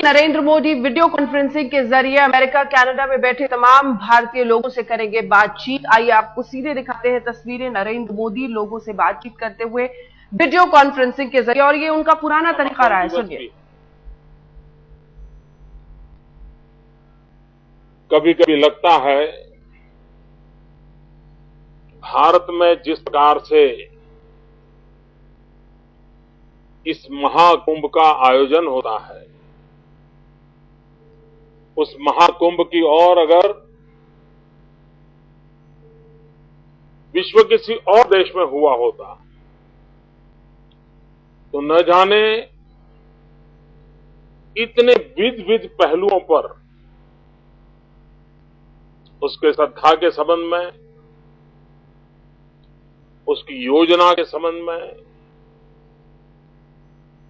Narendra Modi video conferencing के जरिए America Canada में बैठे तमाम भारतीय लोगों से करेंगे बातचीत। आइए आपको सीधे दिखाते हैं तस्वीरें नरेंद्र मोदी लोगों से बातचीत करते हुए वीडियो कॉन्फ्रेंसिंग के जरिए, और ये उनका पुराना तरीका रहा है। सुनिए। कभी कभी लगता है भारत में जिस प्रकार से इस महाकुंभ का आयोजन होता है, उस महाकुंभ की ओर अगर विश्व किसी और देश में हुआ होता तो न जाने इतने विविध पहलुओं पर उसके श्रद्धा के संबंध में, उसकी योजना के संबंध में,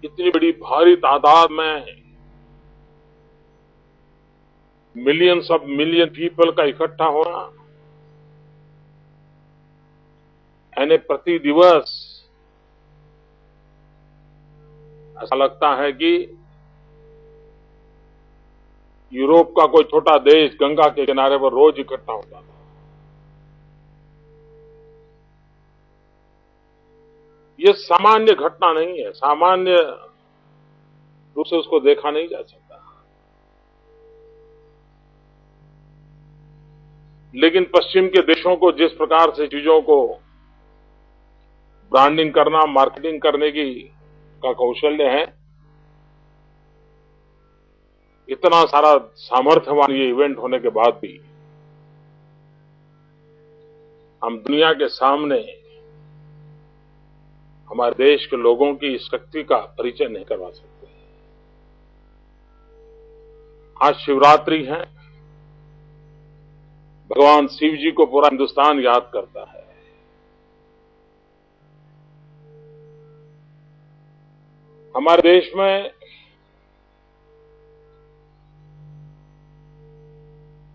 इतनी बड़ी भारी तादाद में मिलियंस ऑफ मिलियन पीपल का इकट्ठा होना, यानी प्रति दिवस ऐसा लगता है कि यूरोप का कोई छोटा देश गंगा के किनारे पर रोज इकट्ठा होता था। ये सामान्य घटना नहीं है, सामान्य रूप से उसको देखा नहीं जा सकता। लेकिन पश्चिम के देशों को जिस प्रकार से चीजों को ब्रांडिंग करना, मार्केटिंग करने का कौशल्य है, इतना सारा सामर्थ्यवान ये इवेंट होने के बाद भी हम दुनिया के सामने हमारे देश के लोगों की शक्ति का परिचय नहीं करवा सकते। आज शिवरात्रि है, भगवान शिव जी को पूरा हिंदुस्तान याद करता है। हमारे देश में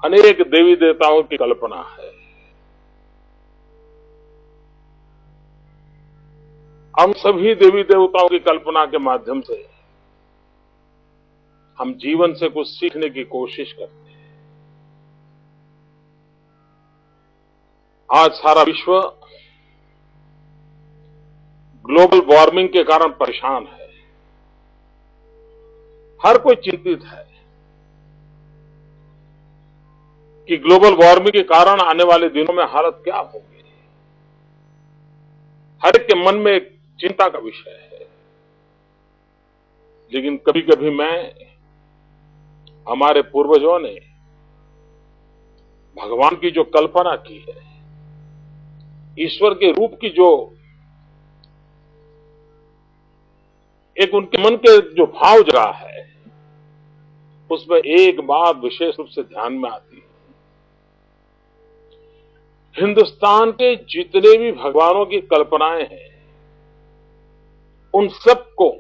अनेक देवी देवताओं की कल्पना है। हम सभी देवी देवताओं की कल्पना के माध्यम से हम जीवन से कुछ सीखने की कोशिश करते हैं। आज सारा विश्व ग्लोबल वार्मिंग के कारण परेशान है। हर कोई चिंतित है कि ग्लोबल वार्मिंग के कारण आने वाले दिनों में हालत क्या होगी। हर एक के मन में एक चिंता का विषय है। लेकिन कभी कभी हमारे पूर्वजों ने भगवान की जो कल्पना की है, ईश्वर के रूप की जो एक उनके मन के जो भाव जगा है, उसमें एक बात विशेष रूप से ध्यान में आती है। हिंदुस्तान के जितने भी भगवानों की कल्पनाएं हैं, उन सबको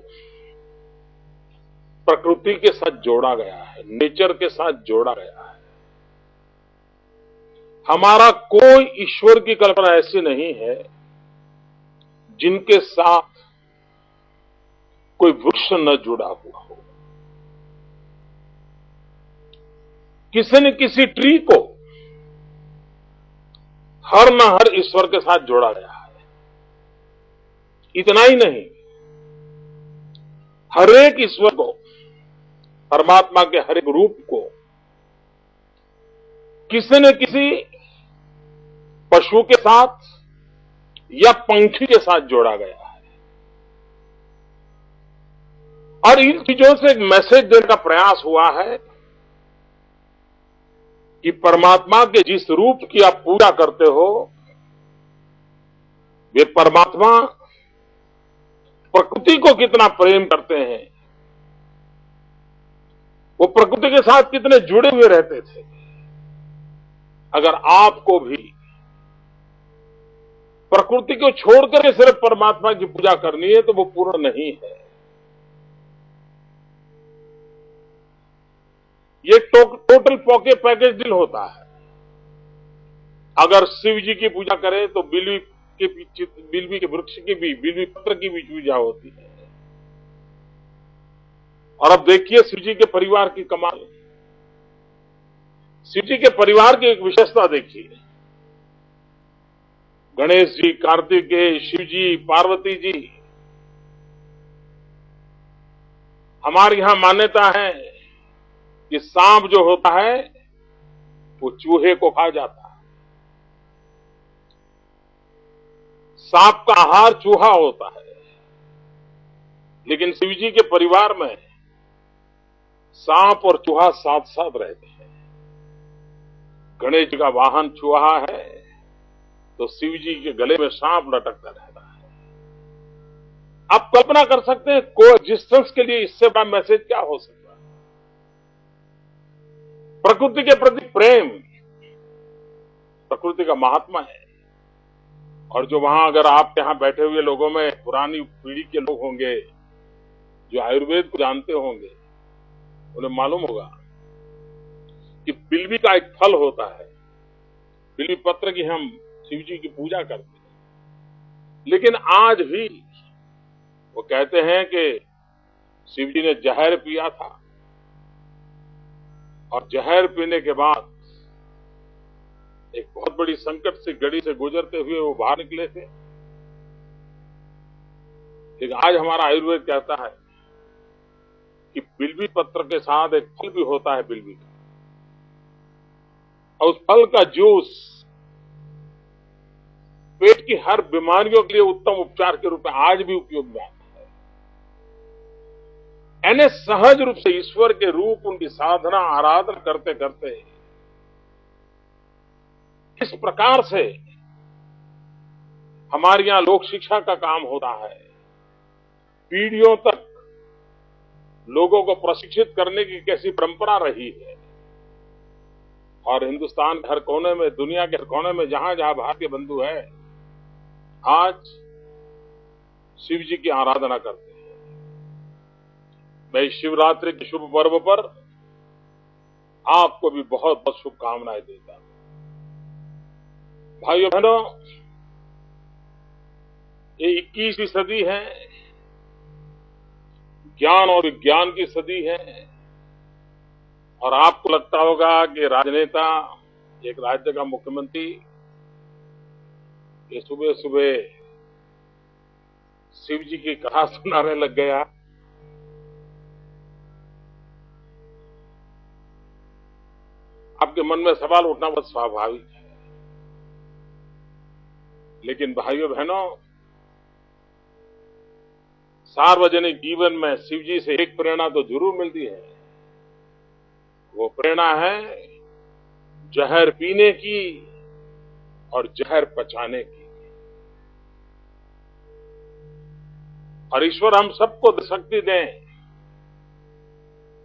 प्रकृति के साथ जोड़ा गया है, नेचर के साथ जोड़ा गया है। हमारा कोई ईश्वर की कल्पना ऐसी नहीं है जिनके साथ कोई वृक्ष न जुड़ा हुआ हो। किसी न किसी ट्री को हर न हर ईश्वर के साथ जोड़ा गया है। इतना ही नहीं, हर एक ईश्वर को, परमात्मा के हर एक रूप को किसी न किसी पशु के साथ या पंखी के साथ जोड़ा गया है। और इन चीजों से एक मैसेज देने का प्रयास हुआ है कि परमात्मा के जिस रूप की आप पूजा करते हो, वे परमात्मा प्रकृति को कितना प्रेम करते हैं, वो प्रकृति के साथ कितने जुड़े हुए रहते थे। अगर आपको भी प्रकृति को छोड़कर सिर्फ परमात्मा की पूजा करनी है तो वो पूर्ण नहीं है। ये टोटल पैकेज डील होता है। अगर शिव जी की पूजा करें तो बिल्वी के वृक्ष की भी, बिल्वी पत्र की भी पूजा होती है। और अब देखिए शिव जी के परिवार की कमाल। शिव जी के परिवार की एक विशेषता देखिए। गणेश जी, कार्तिकेय, शिव जी, पार्वती जी। हमारे यहां मान्यता है कि सांप जो होता है वो चूहे को खा जाता है। सांप का आहार चूहा होता है, लेकिन शिव जी के परिवार में सांप और चूहा साथ साथ रहते हैं। गणेश जी का वाहन चूहा है तो शिव जी के गले में सांप लटकता रहता है। आप कल्पना कर सकते हैं कोएग्जिस्टेंस के लिए इससे बड़ा मैसेज क्या हो सकता है। प्रकृति के प्रति प्रेम प्रकृति का महात्मा है। और जो वहां अगर आप यहां बैठे हुए लोगों में पुरानी पीढ़ी के लोग होंगे जो आयुर्वेद को जानते होंगे, उन्हें मालूम होगा कि बिल्वी का एक फल होता है, बिल्वी पत्र की हम शिव जी की पूजा करते हैं। लेकिन आज भी वो कहते हैं कि शिव जी ने जहर पिया था और जहर पीने के बाद एक बहुत बड़ी संकट से घड़ी से गुजरते हुए वो बाहर निकले थे। लेकिन आज हमारा आयुर्वेद कहता है कि बिल्वी पत्र के साथ एक फल भी होता है बिल्वी का, और उस फल का जूस पेट की हर बीमारियों के लिए उत्तम उपचार के रूप में आज भी उपयोग में आता है। यानी सहज रूप से ईश्वर के रूप उनकी साधना आराधना करते करते इस प्रकार से हमारे यहां लोक शिक्षा का काम होता है। पीढ़ियों तक लोगों को प्रशिक्षित करने की कैसी परंपरा रही है, और हिंदुस्तान के हर कोने में, दुनिया के हर कोने में जहां जहां भारतीय बंधु है, आज शिव जी की आराधना करते हैं। मैं इस शिवरात्रि के शुभ पर्व पर आपको भी बहुत बहुत शुभकामनाएं देता हूं। भाइयों बहनों, ये 21वीं सदी है, ज्ञान और विज्ञान की सदी है। और आपको लगता होगा कि राजनेता, एक राज्य का मुख्यमंत्री, ये सुबह सुबह शिव जी की कथा सुनाने लग गया। आपके मन में सवाल उठना बहुत स्वाभाविक है। लेकिन भाइयों बहनों, सार्वजनिक जीवन में शिव जी से एक प्रेरणा तो जरूर मिलती है। वो प्रेरणा है जहर पीने की और जहर पचाने की। और ईश्वर हम सबको शक्ति दें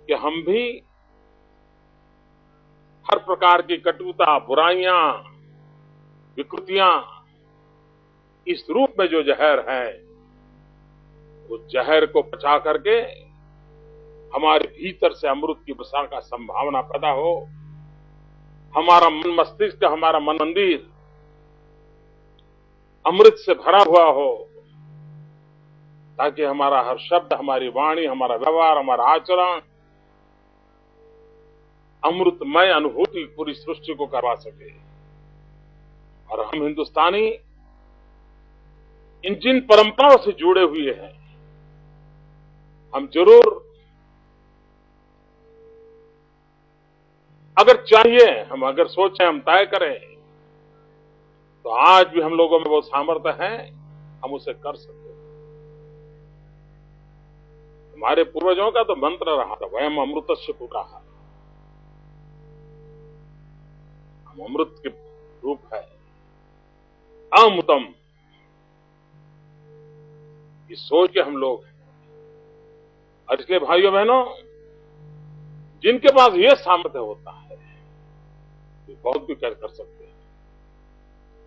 कि हम भी हर प्रकार की कटुता, बुराइयां, विकृतियां, इस रूप में जो जहर है, उस जहर को पचा करके हमारे भीतर से अमृत की वर्षा का संभावना पैदा हो। हमारा मन मस्तिष्क, हमारा मन मंदिर अमृत से भरा हुआ हो, ताकि हमारा हर शब्द, हमारी वाणी, हमारा व्यवहार, हमारा आचरण अमृतमय अनुभूति पूरी सृष्टि को करवा सके। और हम हिंदुस्तानी इन जिन परंपराओं से जुड़े हुए हैं, हम जरूर, अगर चाहिए, हम अगर सोचें, हम तय करें, तो आज भी हम लोगों में वो सामर्थ्य है, हम उसे कर सकते हैं। हमारे पूर्वजों का तो मंत्र रहा था, वयम अमृतस्य पुराः। हम अमृत के रूप है, अमृतम, ये सोच के हम लोग हैं। और इसलिए भाइयों बहनों, जिनके पास ये सामर्थ्य होता है, वे बहुत भी कर सकते हैं।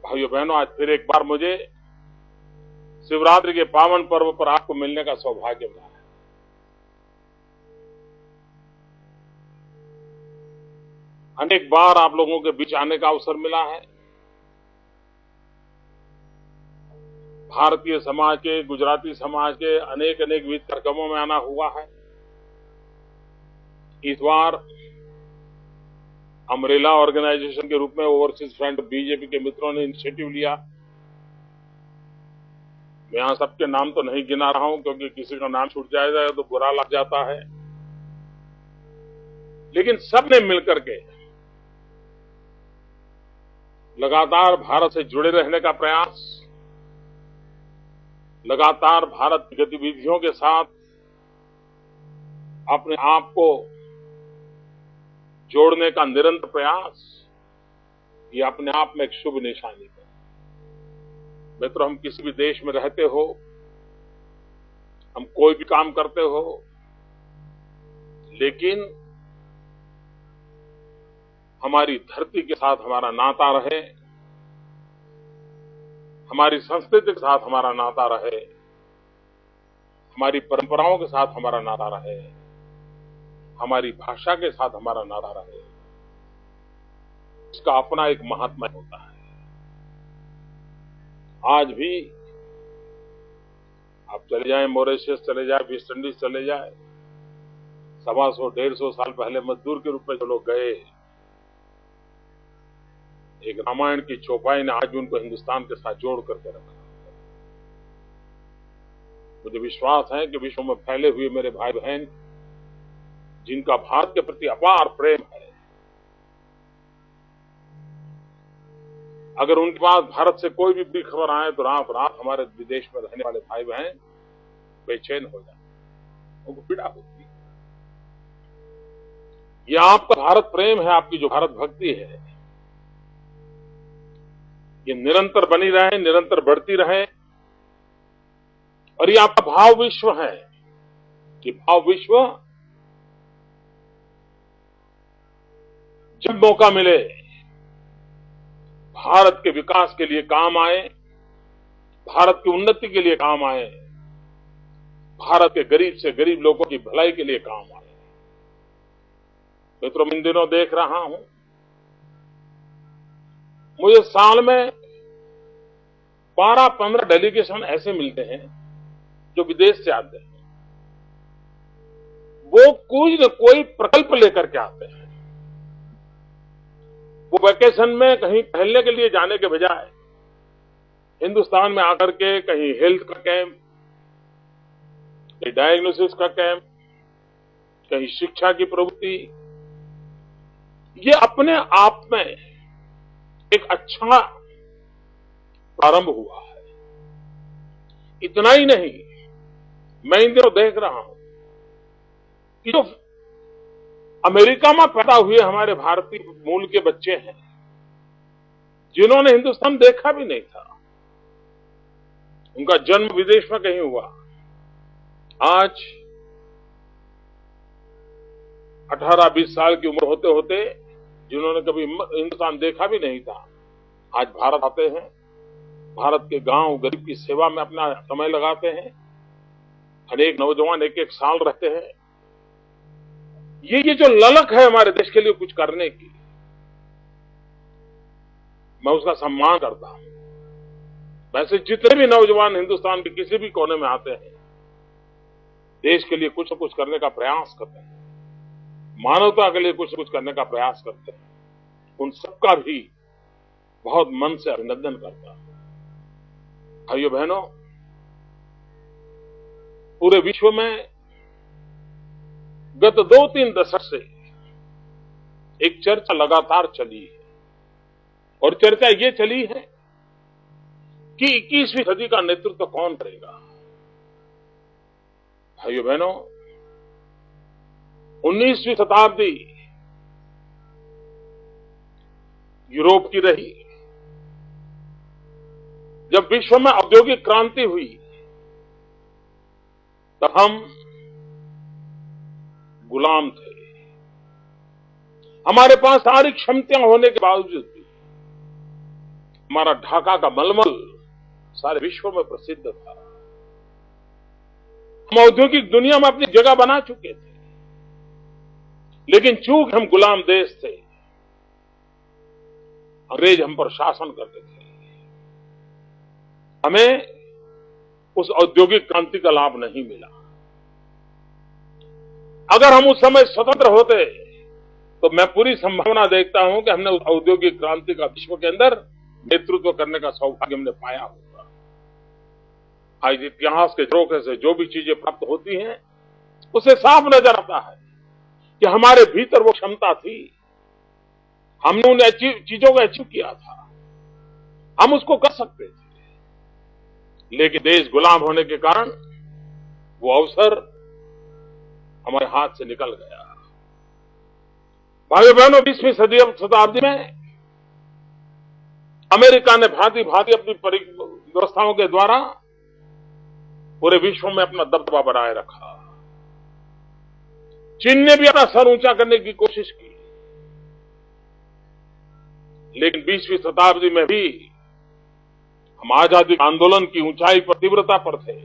भाइयों बहनों, आज फिर एक बार मुझे शिवरात्रि के पावन पर्व पर आपको मिलने का सौभाग्य मिला है। अनेक बार आप लोगों के बीच आने का अवसर मिला है। भारतीय समाज के, गुजराती समाज के अनेक अनेक विविध कार्यक्रमों में आना हुआ है। इस बार अम्ब्रेला ऑर्गेनाइजेशन के रूप में ओवरसीज फ्रंट बीजेपी के मित्रों ने इनिशिएटिव लिया। मैं यहां सबके नाम तो नहीं गिना रहा हूं क्योंकि किसी का नाम छूट जाएगा तो बुरा लग जाता है, लेकिन सबने मिलकर के लगातार भारत से जुड़े रहने का प्रयास, लगातार भारत की गतिविधियों के साथ अपने आप को जोड़ने का निरंतर प्रयास, ये अपने आप में एक शुभ निशानी है। मित्रों, हम किसी भी देश में रहते हो, हम कोई भी काम करते हो, लेकिन हमारी धरती के साथ हमारा नाता रहे, हमारी संस्कृति के साथ हमारा नाता रहे, हमारी परंपराओं के साथ हमारा नाता रहे, हमारी भाषा के साथ हमारा नाता रहे, इसका अपना एक महात्मा होता है। आज भी आप चले जाएं, मॉरिशस चले जाएं, वेस्ट इंडीज चले जाएं, 125-150 साल पहले मजदूर के रूप में जो लोग गए, एक रामायण की चौपाई ने आज भी उनको हिंदुस्तान के साथ जोड़ करके रखा। मुझे विश्वास है कि विश्व में फैले हुए मेरे भाई बहन जिनका भारत के प्रति अपार प्रेम है, अगर उनके पास भारत से कोई भी बुरी खबर आए तो रात रात हमारे विदेश में रहने वाले भाई बहन बेचैन हो जाते, उनको पीड़ा होती है। यह आपका भारत प्रेम है, आपकी जो भारत भक्ति है, ये निरंतर बनी रहे, निरंतर बढ़ती रहे, और ये आपका भाव विश्व है कि भाव विश्व जब मौका मिले भारत के विकास के लिए काम आए, भारत की उन्नति के लिए काम आए, भारत के गरीब से गरीब लोगों की भलाई के लिए काम आए। मित्रों, इन दिनों देख रहा हूं, मुझे साल में 12-15 डेलीगेशन ऐसे मिलते हैं जो विदेश से आते हैं। वो कोई न कोई प्रकल्प लेकर के आते हैं। वो वैकेशन में कहीं टहलने के लिए जाने के बजाय हिंदुस्तान में आकर के कहीं हेल्थ का कैंप, कहीं डायग्नोसिस का कैंप, कहीं शिक्षा की प्रवृत्ति, ये अपने आप में एक अच्छा प्रारंभ हुआ है। इतना ही नहीं, मैं इन दिनों देख रहा हूं कि जो अमेरिका में पैदा हुए हमारे भारतीय मूल के बच्चे हैं, जिन्होंने हिंदुस्तान देखा भी नहीं था, उनका जन्म विदेश में कहीं हुआ, आज 18-20 साल की उम्र होते होते जिन्होंने कभी हिंदुस्तान देखा भी नहीं था, आज भारत आते हैं, भारत के गांव गरीब की सेवा में अपना समय लगाते हैं। अनेक नौजवान 1-1 साल रहते हैं। ये जो ललक है हमारे देश के लिए कुछ करने की, मैं उसका सम्मान करता हूं। वैसे जितने भी नौजवान हिंदुस्तान के किसी भी कोने में आते हैं, देश के लिए कुछ न कुछ करने का प्रयास करते हैं, मानवता के लिए कुछ न कुछ करने का प्रयास करते हैं, उन सबका भी बहुत मन से अभिनंदन करता हूं। भाइयों बहनों, पूरे विश्व में गत 2-3 दशक से एक चर्चा लगातार चली है, और चर्चा ये चली है कि 21वीं सदी का नेतृत्व कौन करेगा। भाइयों बहनों, 19वीं शताब्दी यूरोप की रही, जब विश्व में औद्योगिक क्रांति हुई, तब हम गुलाम थे। हमारे पास सारी क्षमताएं होने के बावजूद भी हमारा ढाका का मलमल सारे विश्व में प्रसिद्ध था। हम औद्योगिक दुनिया में अपनी जगह बना चुके थे, लेकिन चूंकि हम गुलाम देश थे, अंग्रेज हम पर शासन करते थे, हमें उस औद्योगिक क्रांति का लाभ नहीं मिला। अगर हम उस समय स्वतंत्र होते तो मैं पूरी संभावना देखता हूं कि हमने उस औद्योगिक क्रांति का विश्व के अंदर नेतृत्व करने का सौभाग्य हमने पाया होगा। आज इतिहास के झरोखे से जो भी चीजें प्राप्त होती हैं, उसे साफ नजर आता है कि हमारे भीतर वो क्षमता थी, हमने उन चीजों को अचीव किया था, हम उसको कर सकते थे। लेकिन देश गुलाम होने के कारण वो अवसर हमारे हाथ से निकल गया। भाइयों बहनों, 20वीं शताब्दी में अमेरिका ने भांति भांति अपनी व्यवस्थाओं के द्वारा पूरे विश्व में अपना दबदबा बनाए रखा। चीन ने भी अपना सर ऊंचा करने की कोशिश की, लेकिन 20वीं शताब्दी में भी हम आजादी आंदोलन की ऊंचाई पर, तीव्रता पर थे।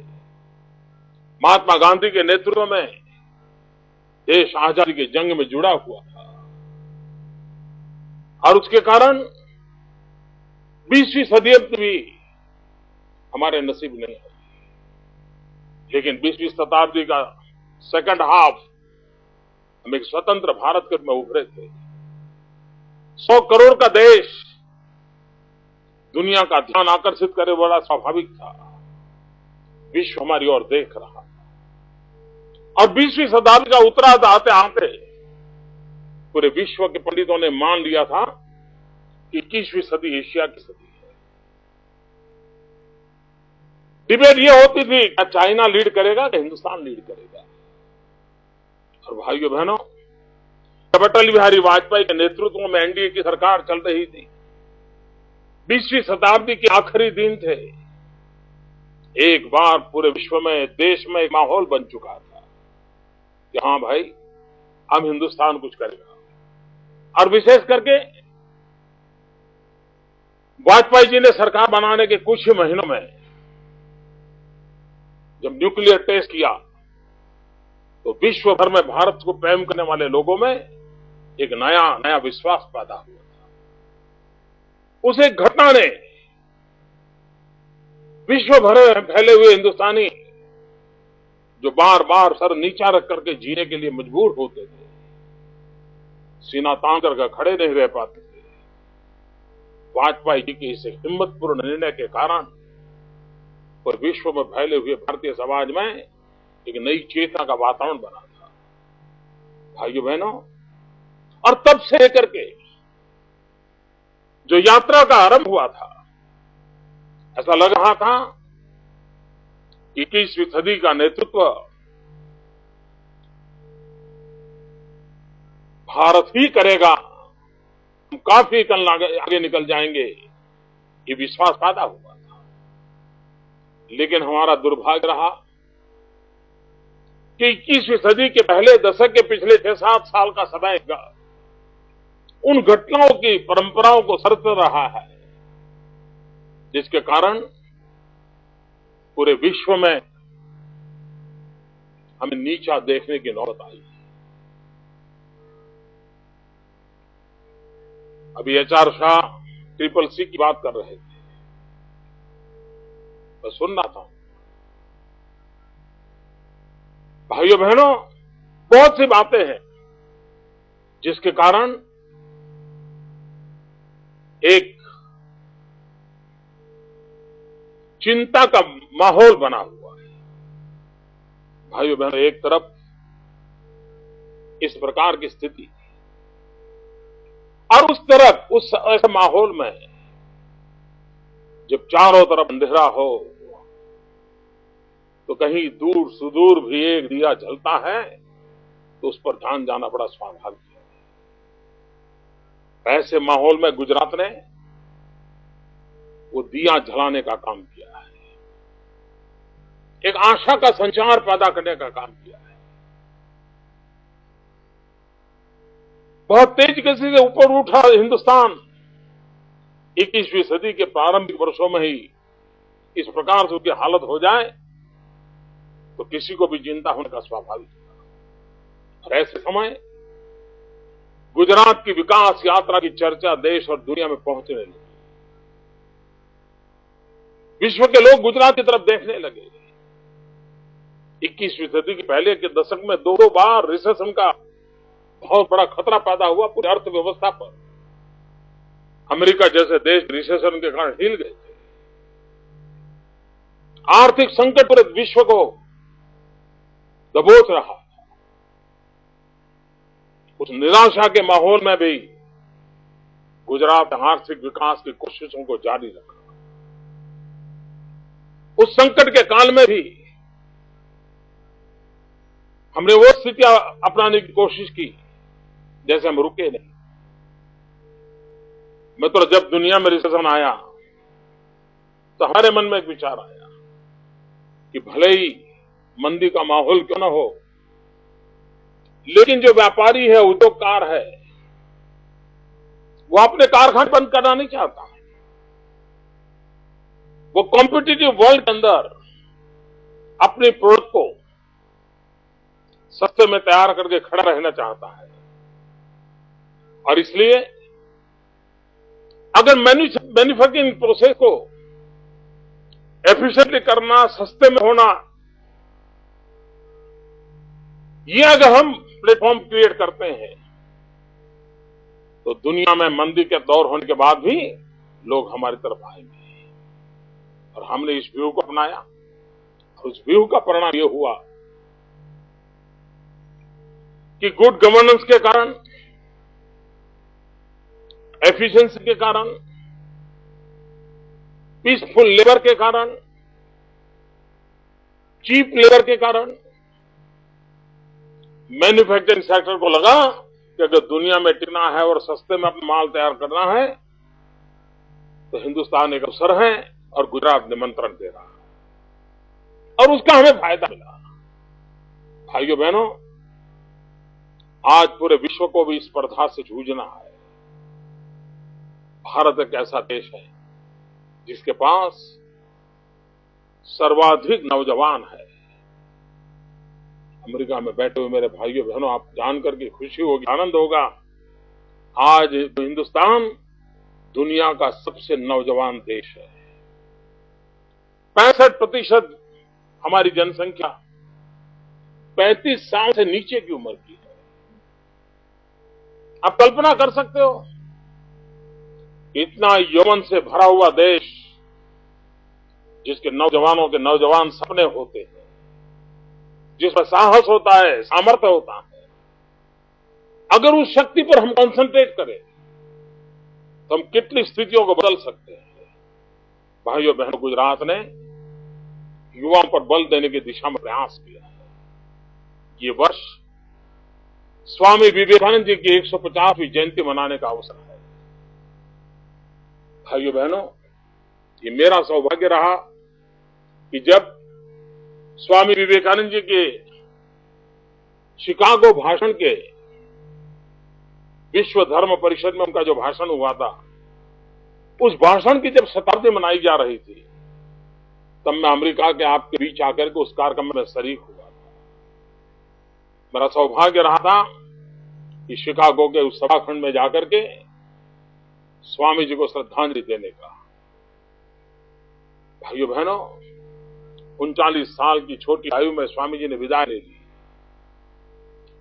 महात्मा गांधी के नेतृत्व में देश आजादी की जंग में जुड़ा हुआ था और उसके कारण 20वीं सदी भी हमारे नसीब नहीं आई। लेकिन 20वीं शताब्दी का सेकंड हाफ हम एक स्वतंत्र भारत के रूप में उभरे थे। 100 करोड़ का देश, दुनिया का ध्यान आकर्षित करे बड़ा स्वाभाविक था। विश्व हमारी ओर देख रहा था और 20वीं शताब्दी का उत्तरार्ध आते आते पूरे विश्व के पंडितों ने मान लिया था कि 21वीं सदी एशिया की सदी है। डिबेट ये होती थी, क्या चाइना लीड करेगा कि हिंदुस्तान लीड करेगा। और भाइयों बहनों, अटल बिहारी वाजपेयी के नेतृत्व में एनडीए की सरकार चल रही थी। 20वीं शताब्दी के आखिरी दिन थे। एक बार पूरे विश्व में, देश में एक माहौल बन चुका था कि हाँ भाई, अब हिंदुस्तान कुछ करेगा। और विशेष करके वाजपेयी जी ने सरकार बनाने के कुछ ही महीनों में जब न्यूक्लियर टेस्ट किया तो विश्व भर में भारत को प्रेम करने वाले लोगों में एक नया विश्वास पैदा हुआ था। उस एक घटना ने विश्व भर में फैले हुए हिंदुस्तानी जो बार बार सर नीचा रख करके जीने के लिए मजबूर होते थे, सीना तान कर खड़े नहीं रह पाते थे, वाजपेयी जी के इस हिम्मतपूर्ण निर्णय के कारण और विश्व में फैले हुए भारतीय समाज में एक नई चेतना का वातावरण बना था। भाइयों बहनों, और तब से लेकर के जो यात्रा का आरंभ हुआ था, ऐसा लग रहा था कि 21वीं सदी का नेतृत्व भारत ही करेगा, हम काफी कल आगे निकल जाएंगे, ये विश्वास पैदा हुआ था। लेकिन हमारा दुर्भाग्य रहा कि 21वीं सदी के पहले दशक के पिछले 6-7 साल का समय उन घटनाओं की परंपराओं को सरत रहा है, जिसके कारण पूरे विश्व में हमें नीचा देखने की नौबत आई। अभी एचआर शाह CCC की बात कर रहे थे, मैं सुन रहा था। भाइयों बहनों, बहुत सी बातें हैं जिसके कारण एक चिंता का माहौल बना हुआ है। भाइयों बहनों, एक तरफ इस प्रकार की स्थिति और उस तरफ उस ऐसे माहौल में जब चारों तरफ अंधेरा हो तो कहीं दूर सुदूर भी एक दिया जलता है तो उस पर ध्यान जाना बड़ा स्वाभाविक है। ऐसे माहौल में गुजरात ने वो दिया जलाने का काम किया है, एक आशा का संचार पैदा करने का काम किया है। बहुत तेज गति से ऊपर उठा हिंदुस्तान 21वीं सदी के प्रारंभिक वर्षों में ही इस प्रकार से उसकी हालत हो जाए तो किसी को भी चिंता होने का स्वाभाविक है। और ऐसे समय गुजरात की विकास यात्रा की चर्चा देश और दुनिया में पहुंचने लगी। विश्व के लोग गुजरात की तरफ देखने लगे। 21वीं सदी के पहले के दशक में दो बार रिसेशन का बहुत बड़ा खतरा पैदा हुआ पूरी अर्थव्यवस्था पर। अमेरिका जैसे देश रिसेशन के कारण हिल गए थे। आर्थिक संकट पूरे विश्व को दबोच रहा। उस निराशा के माहौल में भी गुजरात आर्थिक विकास की कोशिशों को जारी रखा। उस संकट के काल में भी हमने वो स्थितियां अपनाने की कोशिश की जैसे हम रुके नहीं। मैं तो जब दुनिया में रिसेशन आया तो हमारे मन में एक विचार आया कि भले ही मंदी का माहौल क्यों न हो, लेकिन जो व्यापारी है, उद्योगकार है, वो अपने कारखाने बंद करना नहीं चाहता। वो कॉम्पिटिटिव वर्ल्ड के अंदर अपने प्रोडक्ट को सस्ते में तैयार करके खड़ा रहना चाहता है। और इसलिए अगर मैन्युफैक्चरिंग प्रोसेस को एफिशिएंटली करना, सस्ते में होना, ये अगर हम प्लेटफॉर्म क्रिएट करते हैं तो दुनिया में मंदी के दौर होने के बाद भी लोग हमारी तरफ आएंगे। और हमने इस व्यू को अपनाया और उस व्यू का परिणाम यह हुआ कि गुड गवर्नेंस के कारण, एफिशिएंसी के कारण, पीसफुल लेबर के कारण, चीप लेबर के कारण मैन्युफैक्चरिंग सेक्टर को लगा कि अगर दुनिया में टिकना है और सस्ते में अपना माल तैयार करना है तो हिंदुस्तान एक अवसर है और गुजरात निमंत्रण दे रहा है। और उसका हमें फायदा मिला। भाइयों बहनों, आज पूरे विश्व को भी इस स्पर्धा से जूझना है। भारत एक ऐसा देश है जिसके पास सर्वाधिक नौजवान है। अमेरिका में बैठे हुए मेरे भाइयों बहनों, आप जानकर के खुशी होगी, आनंद होगा, आज हिंदुस्तान दुनिया का सबसे नौजवान देश है। 65% हमारी जनसंख्या 35 साल से नीचे की उम्र की है। आप कल्पना कर सकते हो, इतना यौवन से भरा हुआ देश जिसके नौजवानों के नौजवान सपने होते हैं, जिसमें साहस होता है, सामर्थ्य होता है, अगर उस शक्ति पर हम कंसंट्रेट करें तो हम कितनी स्थितियों को बदल सकते हैं। भाइयों बहनों, गुजरात ने युवाओं पर बल देने की दिशा में प्रयास किया है। ये वर्ष स्वामी विवेकानंद जी की 150वीं जयंती मनाने का अवसर है। भाइयों बहनों, ये मेरा सौभाग्य रहा कि जब स्वामी विवेकानंद जी के शिकागो भाषण के विश्व धर्म परिषद में उनका जो भाषण हुआ था, उस भाषण की जब शताब्दी मनाई जा रही थी, तब मैं अमेरिका के आपके बीच आकर के उस कार्यक्रम में शरीक हुआ था। मेरा सौभाग्य रहा था कि शिकागो के उस सभाखंड में जाकर के स्वामी जी को श्रद्धांजलि देने का। भाइयों बहनों, 39 साल की छोटी आयु में स्वामी जी ने विदाई ले ली,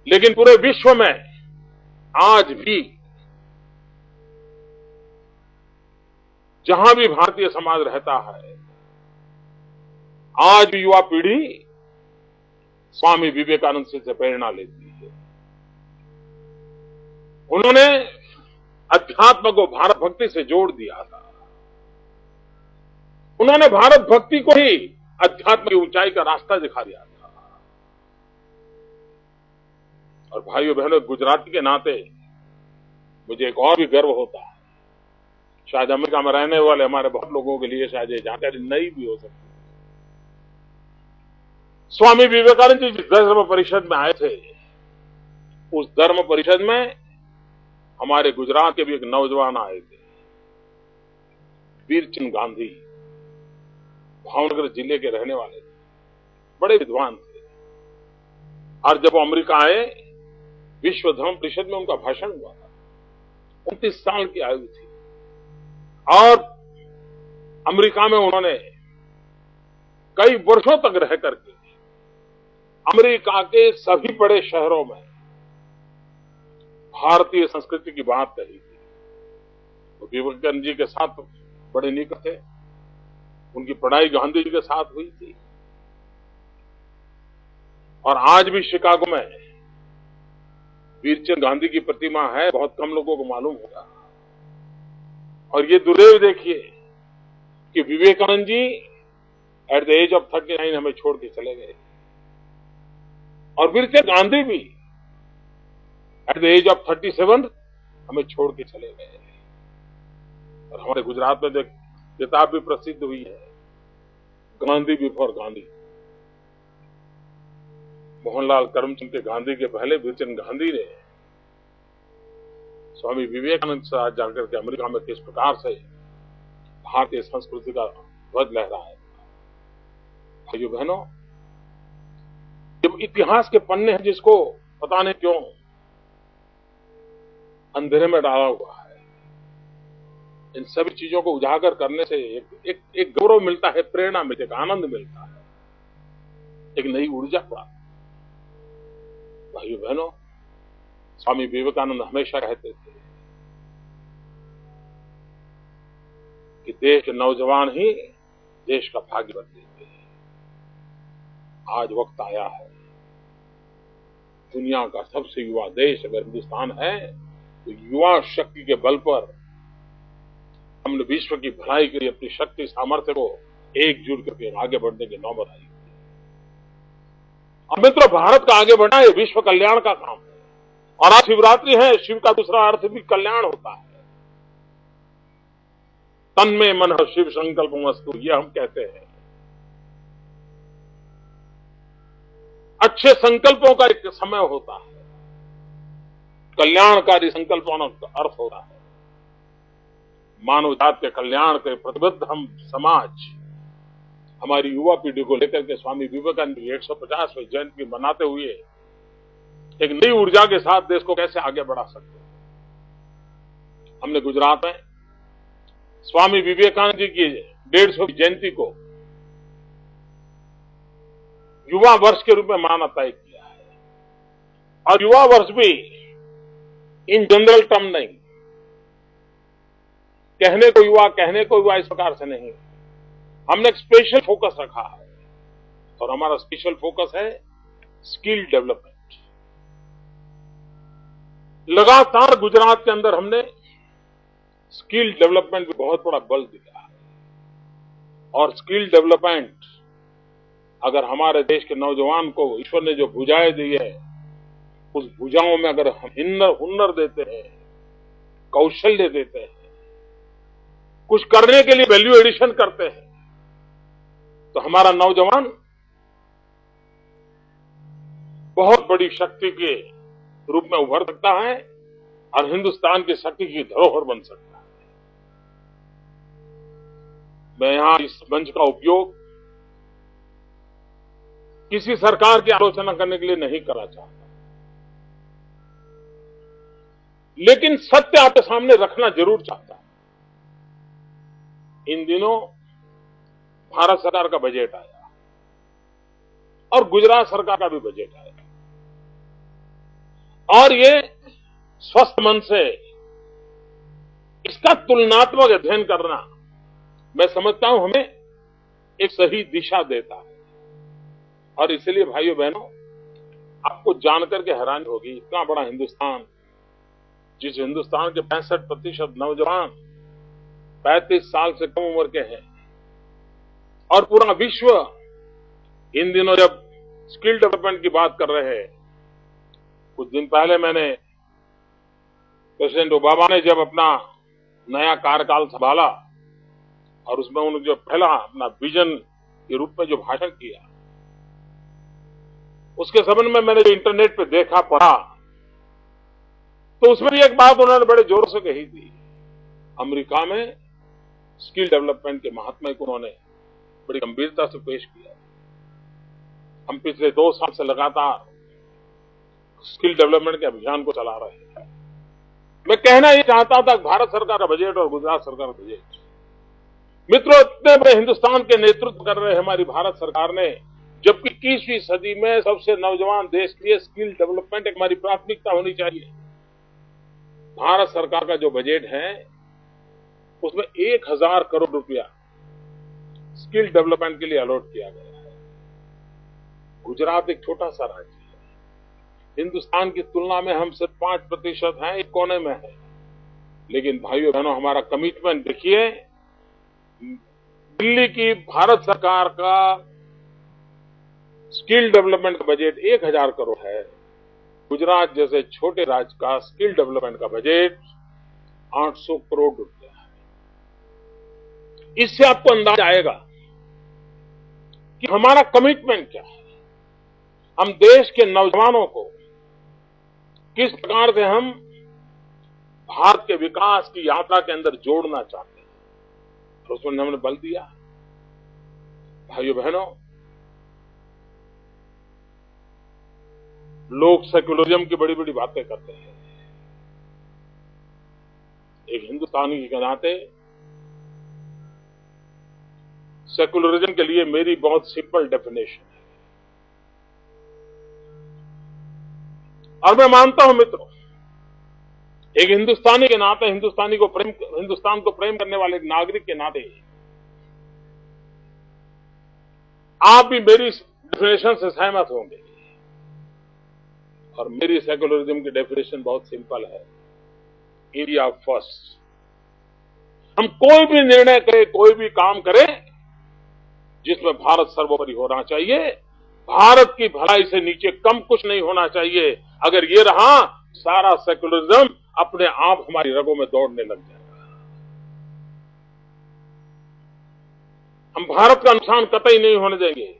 लेकिन पूरे विश्व में आज भी जहां भी भारतीय समाज रहता है, आज भी युवा पीढ़ी स्वामी विवेकानंद से प्रेरणा लेती है। उन्होंने अध्यात्म को भारत भक्ति से जोड़ दिया था। उन्होंने भारत भक्ति को ही अध्यात्म की ऊंचाई का रास्ता दिखा दिया था। और भाइयों बहनों, गुजराती के नाते मुझे एक और भी गर्व होता है। शायद अमेरिका में रहने वाले हमारे बहुत लोगों के लिए शायद ये जानकारी नई भी हो सकती है। स्वामी विवेकानंद जी जिस धर्म परिषद में आए थे, उस धर्म परिषद में हमारे गुजरात के भी एक नौजवान आए थे, वीरचंद गांधी, भावनगर जिले के रहने वाले थे, बड़े विद्वान थे। और जब वो अमेरिका आए, विश्व धर्म परिषद में उनका भाषण हुआ था। 29 साल की आयु थी और अमेरिका में उन्होंने कई वर्षों तक रह करके अमेरिका के सभी बड़े शहरों में भारतीय संस्कृति की बात कही थी। तो विवेकानंद जी के साथ बड़े निकट थे, उनकी पढ़ाई गांधी जी के साथ हुई थी। और आज भी शिकागो में वीरचंद गांधी की प्रतिमा है, बहुत कम लोगों को मालूम होगा। और ये दुर्दैव देखिए कि Vivekananda ji at the age of 39 हमें छोड़ के चले गए, और वीरचंद गांधी भी एट द एज ऑफ 37 हमें छोड़ के चले गए। और हमारे गुजरात में जो किताब भी प्रसिद्ध हुई है, गांधी बिफोर गांधी, मोहनलाल करमचंद के गांधी के पहले वीरचंद गांधी ने स्वामी विवेकानंद से आज जाकर के अमेरिका में किस प्रकार से भारतीय संस्कृति का ध्वज लहराया। भाइयों बहनों, जब इतिहास के पन्ने हैं जिसको पता नहीं क्यों अंधेरे में डाला हुआ है, इन सभी चीजों को उजागर करने से एक गौरव मिलता है, प्रेरणा मिलती है, एक आनंद मिलता है, एक नई ऊर्जा प्राप्त। भाइयों बहनों, स्वामी विवेकानंद हमेशा कहते थे कि देश के नौजवान ही देश का भाग्य बदलेंगे। आज वक्त आया है, दुनिया का सबसे युवा देश अगर हिंदुस्तान है, तो युवा शक्ति के बल पर हमने विश्व की भलाई के लिए अपनी शक्ति सामर्थ्य को एकजुट करके आगे बढ़ने की नौबत आई। और मित्रों, भारत का आगे बढ़ना ये विश्व कल्याण का काम है। और आज शिवरात्रि है, शिव का दूसरा अर्थ भी कल्याण होता है। तन में मन शिव संकल्प वस्तु, ये हम कहते हैं। अच्छे संकल्पों का एक समय होता है, कल्याणकारी संकल्पों का अर्थ होता है। मानव जाति के कल्याण के प्रतिबद्ध हम समाज हमारी युवा पीढ़ी को लेकर के स्वामी विवेकानंद की 150वीं जयंती मनाते हुए एक नई ऊर्जा के साथ देश को कैसे आगे बढ़ा सकते हैं। हमने गुजरात में स्वामी विवेकानंद जी की 150वीं जयंती को युवा वर्ष के रूप में मनाना तय किया है। और युवा वर्ष भी इन जनरल टर्म नहीं, कहने को युवा इस प्रकार से नहीं, हमने एक स्पेशल फोकस रखा है। और हमारा स्पेशल फोकस है स्किल डेवलपमेंट। लगातार गुजरात के अंदर हमने स्किल डेवलपमेंट में बहुत बड़ा बल दिया है। और स्किल डेवलपमेंट अगर हमारे देश के नौजवान को ईश्वर ने जो भुजाएं दी है, उस भुजाओं में अगर हम हुनर देते हैं, कौशल्य देते हैं, कुछ करने के लिए वैल्यू एडिशन करते हैं, तो हमारा नौजवान बहुत बड़ी शक्ति के रूप में उभर सकता है और हिंदुस्तान की शक्ति की धरोहर बन सकता है। मैं यहां इस मंच का उपयोग किसी सरकार की आलोचना करने के लिए नहीं करना चाहता, लेकिन सत्य आपके सामने रखना जरूर चाहता हूं। इन दिनों भारत सरकार का बजट आया और गुजरात सरकार का भी बजट आया, और ये स्वस्थ मन से इसका तुलनात्मक अध्ययन करना, मैं समझता हूं हमें एक सही दिशा देता है। और इसलिए भाइयों बहनों, आपको जानकर के हैरानी होगी, इतना बड़ा हिंदुस्तान, जिस हिंदुस्तान के 65% नौजवान 35 साल से कम उम्र के हैं, और पूरा विश्व इन दिनों जब स्किल डेवलपमेंट की बात कर रहे हैं, कुछ दिन पहले मैंने प्रेसिडेंट ओबामा ने जब अपना नया कार्यकाल संभाला और उसमें उन्होंने जो पहला अपना विजन के रूप में जो भाषण किया, उसके संबंध में मैंने जो इंटरनेट पे देखा पढ़ा, तो उसमें भी एक बात उन्होंने बड़े जोर से कही थी। अमेरिका में स्किल डेवलपमेंट के महात्मा को उन्होंने बड़ी गंभीरता से पेश किया। हम पिछले 2 साल से लगातार स्किल डेवलपमेंट के अभियान को चला रहे हैं। मैं कहना ये चाहता था कि भारत सरकार का बजट और गुजरात सरकार का बजट, मित्रों, इतने बड़े हिंदुस्तान के नेतृत्व कर रहे हमारी भारत सरकार ने जबकि 21वीं सदी में सबसे नौजवान देश के लिए स्किल डेवलपमेंट एक हमारी प्राथमिकता होनी चाहिए। भारत सरकार का जो बजट है उसमें 1000 करोड़ रुपया स्किल डेवलपमेंट के लिए अलॉट किया गया है। गुजरात एक छोटा सा राज्य है, हिंदुस्तान की तुलना में हम सिर्फ 5% हैं, एक कोने में है। लेकिन भाइयों बहनों, हमारा कमिटमेंट देखिए, दिल्ली की भारत सरकार का स्किल डेवलपमेंट का बजट 1000 करोड़ है। गुजरात जैसे छोटे राज्य का स्किल डेवलपमेंट का बजट 800 करोड़ रुपया है। इससे आपको अंदाज आएगा कि हमारा कमिटमेंट क्या है। हम देश के नौजवानों को किस प्रकार से हम भारत के विकास की यात्रा के अंदर जोड़ना चाहते हैं, और उसमें हमने बल दिया। भाइयों बहनों, लोग सेक्युलरिज्म की बड़ी बड़ी बातें करते हैं। एक हिंदुस्तानी के नाते सेक्युलरिज्म के लिए मेरी बहुत सिंपल डेफिनेशन है, और मैं मानता हूं मित्रों, एक हिंदुस्तानी के नाते, हिंदुस्तान को प्रेम करने वाले एक नागरिक के नाते आप भी मेरी डेफिनेशन से सहमत होंगे। और मेरी सेक्युलरिज्म की डेफिनेशन बहुत सिंपल है, इंडिया फर्स्ट। हम कोई भी निर्णय करें, कोई भी काम करें, जिसमें भारत सर्वोपरि होना चाहिए, भारत की भलाई से नीचे कम कुछ नहीं होना चाहिए। अगर ये रहा, सारा सेक्युलरिज्म अपने आप हमारी रगों में दौड़ने लग जाएगा। हम भारत का नुकसान कतई नहीं होने देंगे,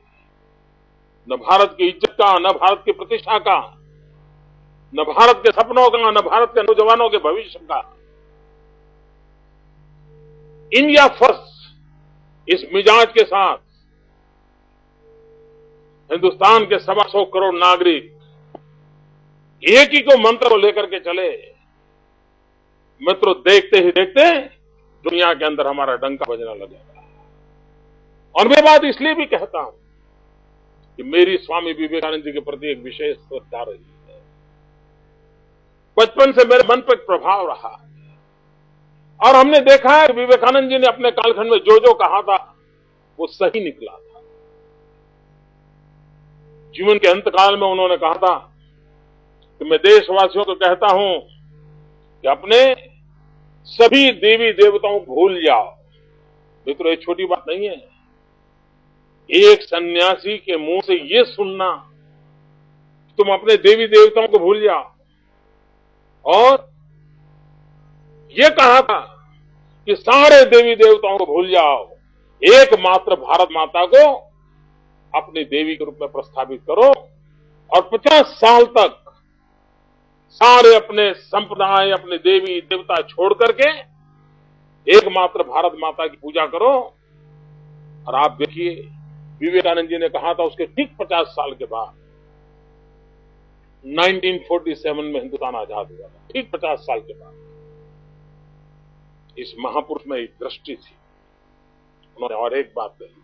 न भारत की इज्जत का, न भारत की प्रतिष्ठा का, न भारत के सपनों का, न भारत के नौजवानों के भविष्य का। इंडिया फर्स्ट इस मिजाज के साथ हिंदुस्तान के 125 करोड़ नागरिक एक ही को मंत्र को लेकर के चले, मित्रों, देखते ही देखते दुनिया के अंदर हमारा डंका बजना लगेगा। और मैं बात इसलिए भी कहता हूं कि मेरी स्वामी विवेकानंद जी के प्रति एक विशेष श्रद्धा रही है। बचपन से मेरे मन पर प्रभाव रहा, और हमने देखा है कि विवेकानंद जी ने अपने कालखंड में जो जो कहा था वो सही निकला था। जीवन के अंतकाल में उन्होंने कहा था कि मैं देशवासियों को कहता हूं कि अपने सभी देवी देवताओं को भूल जाओ। मित्रों, ये छोटी बात नहीं है। एक सन्यासी के मुंह से ये सुनना, तुम अपने देवी देवताओं को भूल जाओ, और ये कहा था कि सारे देवी देवताओं को भूल जाओ, एकमात्र भारत माता को अपनी देवी के रूप में प्रस्थापित करो, और 50 साल तक सारे अपने संप्रदाय, अपने देवी देवता छोड़ करके एकमात्र भारत माता की पूजा करो। और आप देखिए, विवेकानंद जी ने कहा था उसके ठीक 50 साल के बाद 1947 में हिंदुस्तान आजाद हुआ था। ठीक 50 साल के बाद इस महापुरुष में एक दृष्टि थी। उन्होंने और एक बात कही,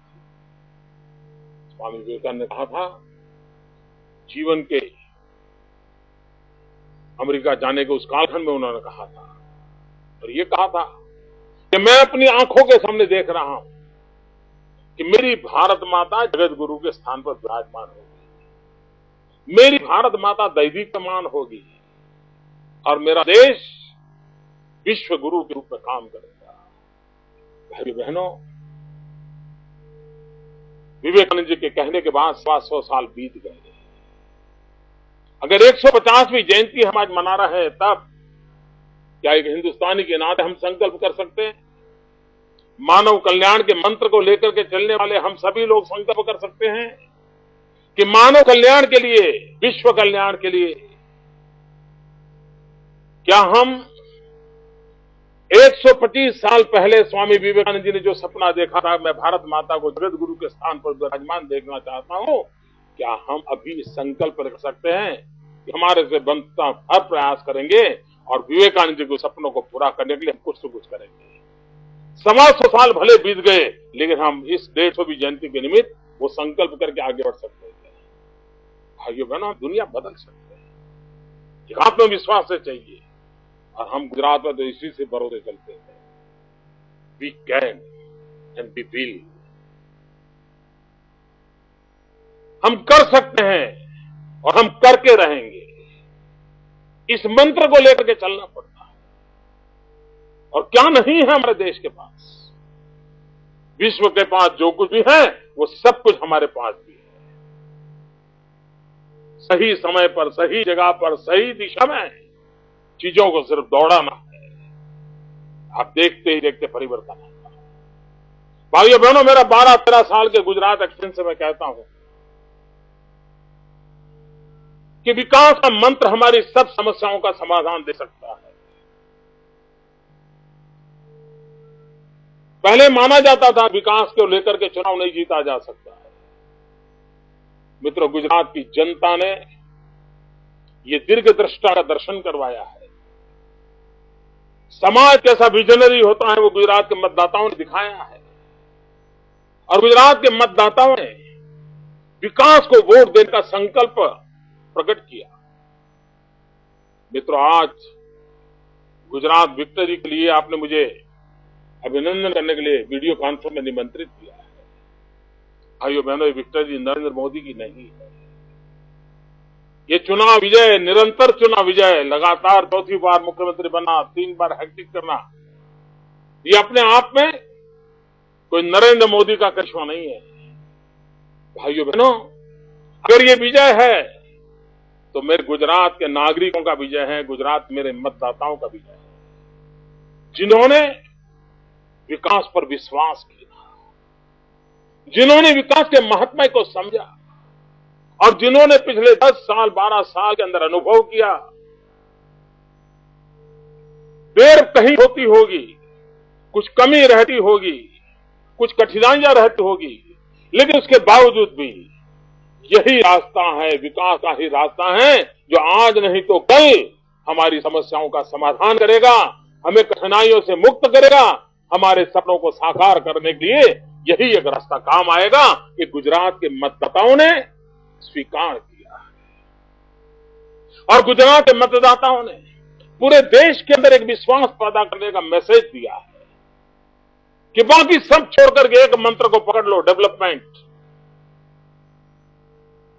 स्वामी विवेकानंद ने कहा था, जीवन के अमेरिका जाने के उस कालखंड में उन्होंने कहा था, और ये कहा था कि मैं अपनी आंखों के सामने देख रहा हूं कि मेरी भारत माता जगत गुरु के स्थान पर विराजमान होगी, मेरी भारत माता दैवीकमान होगी, और मेरा देश विश्व गुरु के रूप में काम करेगा। भाई बहनों, विवेकानंद जी के कहने के बाद 100 साल बीत गए। अगर 150वीं जयंती हम आज मना रहे हैं, तब क्या एक हिंदुस्तानी के नाते हम संकल्प कर सकते हैं? मानव कल्याण के मंत्र को लेकर के चलने वाले हम सभी लोग संकल्प कर सकते हैं कि मानव कल्याण के लिए, विश्व कल्याण के लिए, क्या हम 125 साल पहले स्वामी विवेकानंद जी ने जो सपना देखा था, मैं भारत माता को जगत गुरु के स्थान पर विराजमान देखना चाहता हूं, क्या हम अभी संकल्प रख सकते हैं कि हमारे से बनता हर प्रयास करेंगे और विवेकानंद जी के सपनों को पूरा करने के लिए हम कुछ तो कुछ करेंगे। 125 साल भले बीत गए, लेकिन हम इस 150वीं जयंती के निमित्त वो संकल्प करके आगे बढ़ सकते थे। भाइयों बहनों, दुनिया बदल सकते हैं, एक आत्मविश्वास से चाहिए। और हम गुजरात में तो इसी से भरोसे चलते हैं, we can and we will. हम कर सकते हैं और हम करके रहेंगे। इस मंत्र को लेकर के चलना पड़ता है। और क्या नहीं है हमारे देश के पास, विश्व के पास जो कुछ भी है वो सब कुछ हमारे पास भी है। सही समय पर, सही जगह पर, सही दिशा में चीजों को सिर्फ दौड़ाना है। आप देखते ही देखते परिवर्तन आता है। भाइयों बहनों, मेरा 12-13 साल के गुजरात एक्सपीरियंस से मैं कहता हूं कि विकास का मंत्र हमारी सब समस्याओं का समाधान दे सकता है। पहले माना जाता था विकास को लेकर के चुनाव नहीं जीता जा सकता है। मित्रों, गुजरात की जनता ने ये दीर्घदृष्टा का दर्शन करवाया है। समाज कैसा विजनरी होता है वो गुजरात के मतदाताओं ने दिखाया है। और गुजरात के मतदाताओं ने विकास को वोट देने का संकल्प प्रकट किया। मित्रों, आज गुजरात विक्ट्री के लिए आपने मुझे अभिनंदन करने के लिए वीडियो कॉन्फ्रेंस में निमंत्रित किया है। भाइयों बहनों, ये विक्ट्री नरेंद्र मोदी की नहीं है। ये चुनाव विजय, निरंतर चुनाव विजय, लगातार चौथी बार मुख्यमंत्री बना, 3 बार हैट्रिक करना, ये अपने आप में कोई नरेंद्र मोदी का करिश्मा नहीं है। भाइयों बहनों, अगर ये विजय है तो मेरे गुजरात के नागरिकों का विजय है, गुजरात मेरे मतदाताओं का विजय है, जिन्होंने विकास पर विश्वास किया, जिन्होंने विकास के महत्व को समझा और जिन्होंने पिछले 10 साल 12 साल के अंदर अनुभव किया। देर कहीं होती होगी, कुछ कमी रहती होगी, कुछ कठिनाइयां रहती होगी, लेकिन उसके बावजूद भी यही रास्ता है, विकास का ही रास्ता है, जो आज नहीं तो कल हमारी समस्याओं का समाधान करेगा, हमें कठिनाइयों से मुक्त करेगा, हमारे सपनों को साकार करने के लिए यही एक रास्ता काम आएगा। कि गुजरात के मतदाताओं ने स्वीकार किया है और गुजरात के मतदाताओं ने पूरे देश के अंदर एक विश्वास पैदा करने का मैसेज दिया है कि बाकी सब छोड़कर के एक मंत्र को पकड़ लो, डेवलपमेंट।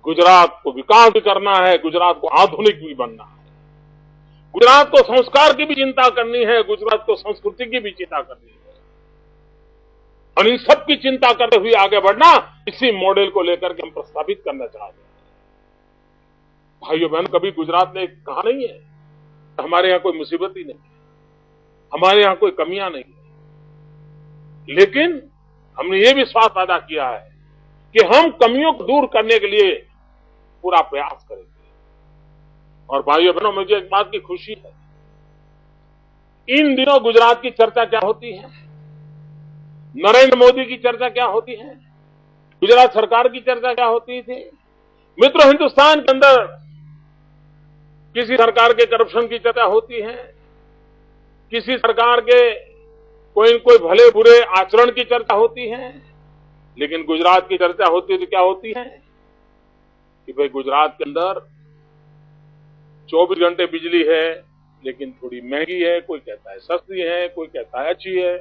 गुजरात को विकास भी करना है, गुजरात को आधुनिक भी बनना है, गुजरात को संस्कार की भी चिंता करनी है, गुजरात को संस्कृति की भी चिंता करनी है। और इन सब की चिंता करते हुए आगे बढ़ना, इसी मॉडल को लेकर के हम प्रस्तावित करना चाहते हैं। भाइयों बहन, कभी गुजरात ने कहा नहीं है हमारे यहां कोई मुसीबत ही नहीं है, हमारे यहां कोई कमियां नहीं है, लेकिन हमने ये विश्वास पैदा किया है कि हम कमियों को दूर करने के लिए पूरा प्रयास करेंगे। और भाइयों बहनों, मुझे एक बात की खुशी है, इन दिनों गुजरात की चर्चा क्या होती है, नरेंद्र मोदी की चर्चा क्या होती है, गुजरात सरकार की चर्चा क्या होती थी। मित्रों, हिंदुस्तान के अंदर किसी सरकार के करप्शन की चर्चा होती है, किसी सरकार के कोई न कोई भले बुरे आचरण की चर्चा होती है, लेकिन गुजरात की चर्चा होती है तो क्या होती है कि भाई गुजरात के अंदर 24 घंटे बिजली है, लेकिन थोड़ी महंगी है, कोई कहता है सस्ती है, कोई कहता है अच्छी है।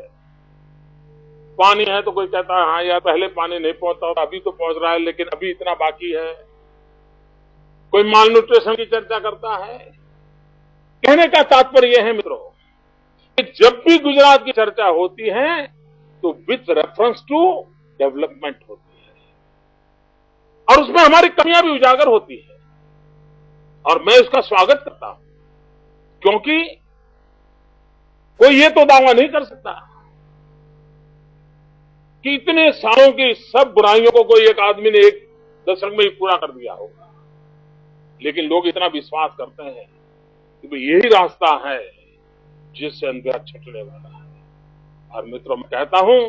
पानी है तो कोई कहता है हाँ यार पहले पानी नहीं पहुंचता था, अभी तो पहुंच रहा है, लेकिन अभी इतना बाकी है। कोई माल न्यूट्रिशन की चर्चा करता है। कहने का तात्पर्य यह है मित्रों कि जब भी गुजरात की चर्चा होती है तो विथ रेफरेंस टू डेवलपमेंट होती है और उसमें हमारी कमियां भी उजागर होती है, और मैं उसका स्वागत करता हूं, क्योंकि कोई ये तो दावा नहीं कर सकता कि इतने सालों की सब बुराइयों को कोई एक आदमी ने एक दशक में ही पूरा कर दिया होगा। लेकिन लोग इतना विश्वास करते हैं कि भाई यही रास्ता है जिससे अंधेरा छटने वाला है। और मित्रों, मैं कहता हूं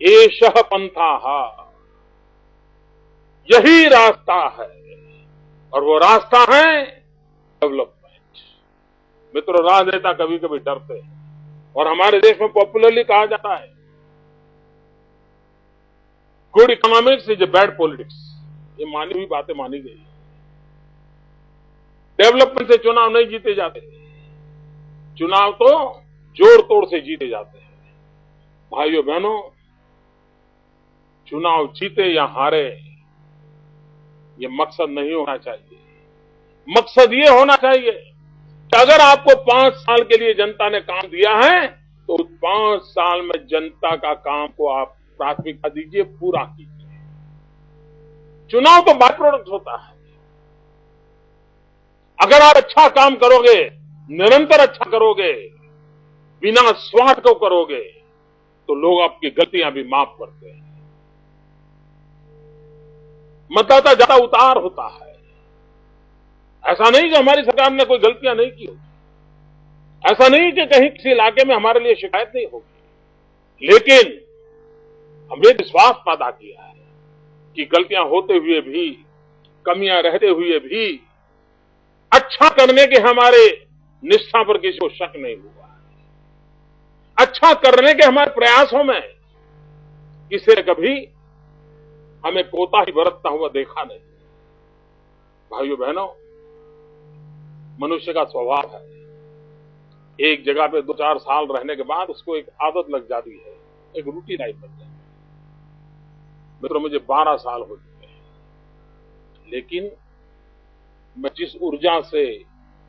एषः पंथाः, यही रास्ता है, और वो रास्ता है डेवलपमेंट। मित्रों, राजनेता कभी कभी डरते हैं, और हमारे देश में पॉपुलरली कहा जाता है good economics is a bad politics, ये मानी हुई बातें मानी गई है। डेवलपमेंट से चुनाव नहीं जीते जाते, चुनाव तो जोड़ तोड़ से जीते जाते हैं। भाइयों बहनों, चुनाव जीते या हारे ये मकसद नहीं होना चाहिए। मकसद ये होना चाहिए कि अगर आपको 5 साल के लिए जनता ने काम दिया है तो 5 साल में जनता का काम को आप प्राथमिकता दीजिए, पूरा कीजिए। चुनाव तो बाय प्रोडक्ट होता है। अगर आप अच्छा काम करोगे, निरंतर अच्छा करोगे, बिना स्वार्थ को करोगे, तो लोग आपकी गलतियां भी माफ करते हैं। मतदाता ज्यादा उतार होता है। ऐसा नहीं कि हमारी सरकार ने कोई गलतियां नहीं की होगी, ऐसा नहीं कि कहीं किसी इलाके में हमारे लिए शिकायत नहीं होगी, लेकिन हमने विश्वास पैदा किया है कि गलतियां होते हुए भी, कमियां रहते हुए भी अच्छा करने के हमारे निष्ठा पर किसी को शक नहीं हुआ। अच्छा करने के हमारे प्रयासों में किसी ने कभी हमें कोताही बरतता हुआ देखा नहीं। भाइयों बहनों, मनुष्य का स्वभाव है, एक जगह पे 2-4 साल रहने के बाद उसको एक आदत लग जाती है, एक रूटीन टाइप बन जाती है। मित्रों, मुझे 12 साल हो चुके हैं, लेकिन मैं जिस ऊर्जा से,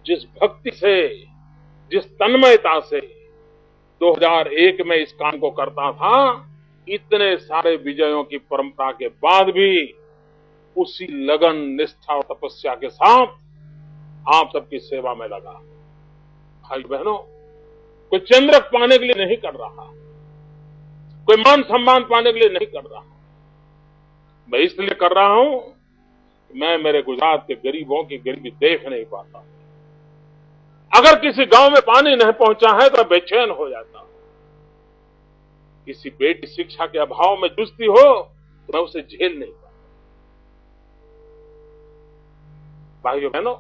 जिस भक्ति से, जिस तन्मयता से 2001 में इस काम को करता था, इतने सारे विजयों की परंपरा के बाद भी उसी लगन, निष्ठा और तपस्या के साथ आप सबकी सेवा में लगा। भाई बहनों, कोई चंद्रक पाने के लिए नहीं कर रहा, कोई मान सम्मान पाने के लिए नहीं कर रहा। मैं इसलिए कर रहा हूं, मैं मेरे गुजरात के गरीबों की गरीबी देख नहीं पाता। अगर किसी गांव में पानी नहीं पहुंचा है तो बेचैन हो जाता हूं। किसी बेटी शिक्षा के अभाव में जूझती हो तो मैं उसे झेल नहीं पाता। भाइयों बहनों,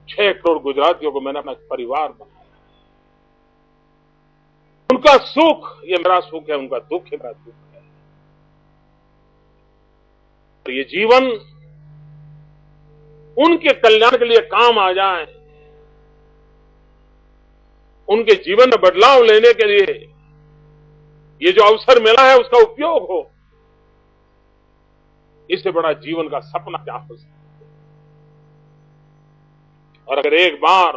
6 करोड़ गुजरातियों को मैंने अपना परिवार बनाया। उनका सुख ये मेरा सुख है, उनका दुख ये मेरा दुख है। और ये जीवन उनके कल्याण के लिए काम आ जाए, उनके जीवन में बदलाव लेने के लिए ये जो अवसर मिला है उसका उपयोग हो, इससे बड़ा जीवन का सपना क्या हो सकता है। और अगर एक बार